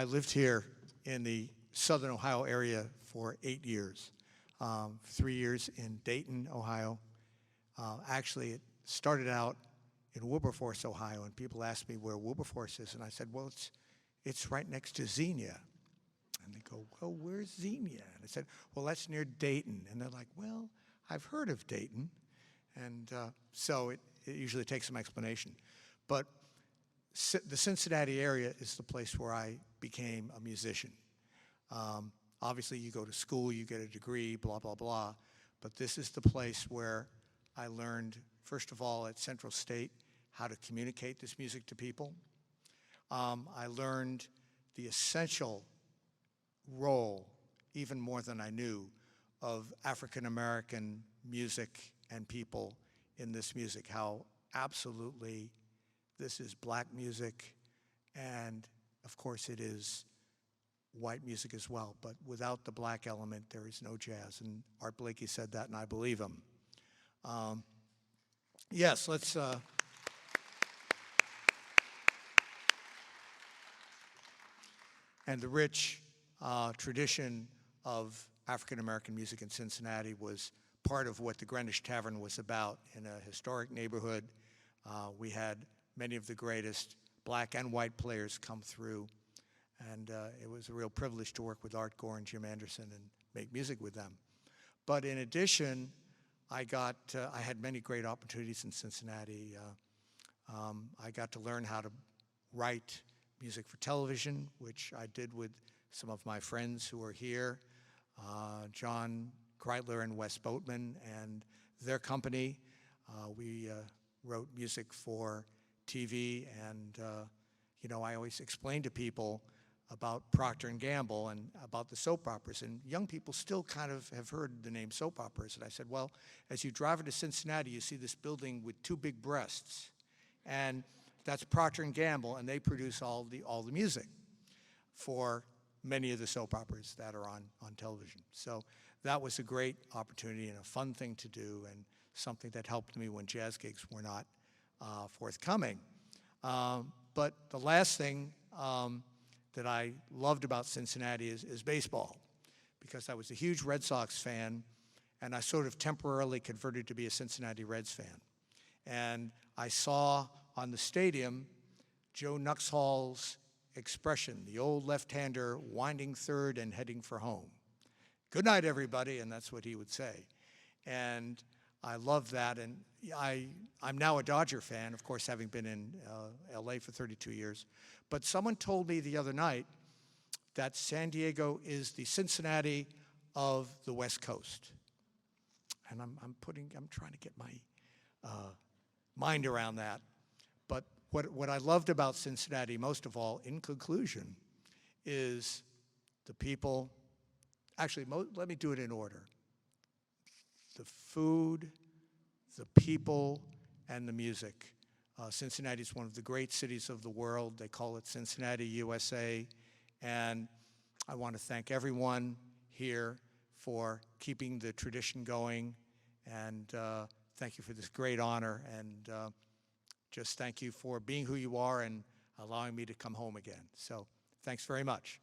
I lived here in the Southern Ohio area for 8 years. 3 years in Dayton, Ohio. Actually, it started out in Wilberforce, Ohio, and people asked me where Wilberforce is, and I said, well, it's right next to Xenia. And they go, well, where's Xenia? And I said, well, that's near Dayton. And they're like, well, I've heard of Dayton. And so it usually takes some explanation. But the Cincinnati area is the place where I became a musician. Obviously, you go to school, you get a degree, blah, blah, blah. But this is the place where I learned, first of all, at Central State, how to communicate this music to people. I learned the essential role, even more than I knew, of African-American music and people in this music, how absolutely this is black music, and of course it is white music as well, but without the black element, there is no jazz, and Art Blakey said that, and I believe him. Yes, let's... And the rich tradition of African-American music in Cincinnati was part of what the Greenwich Tavern was about. In a historic neighborhood, we had many of the greatest black and white players come through, and it was a real privilege to work with Art Gore and Jim Anderson and make music with them. But in addition, I had many great opportunities in Cincinnati. I got to learn how to write music for television, which I did with some of my friends who are here, John Kreitler and Wes Boatman and their company. We wrote music for TV, and you know, I always explain to people about Procter & Gamble and about the soap operas, and young people still kind of have heard the name soap operas. And I said, well, as you drive into Cincinnati, you see this building with 2 big breasts, and that's Procter & Gamble, and they produce all the music for many of the soap operas that are on television. So that was a great opportunity and a fun thing to do, and something that helped me when jazz gigs were not forthcoming. But the last thing that I loved about Cincinnati is baseball, because I was a huge Red Sox fan, and I sort of temporarily converted to be a Cincinnati Reds fan. And I saw on the stadium Joe Nuxhall's expression, the old left-hander winding third and heading for home. Good night, everybody, and that's what he would say. And I love that, and I'm now a Dodger fan, of course, having been in LA for 32 years. But someone told me the other night that San Diego is the Cincinnati of the West Coast. And I'm trying to get my mind around that. But what I loved about Cincinnati, most of all, in conclusion, is the people. Actually, let me do it in order. The food, the people, and the music. Cincinnati is one of the great cities of the world. They call it Cincinnati, USA. And I want to thank everyone here for keeping the tradition going. And thank you for this great honor. And just thank you for being who you are and allowing me to come home again. So thanks very much.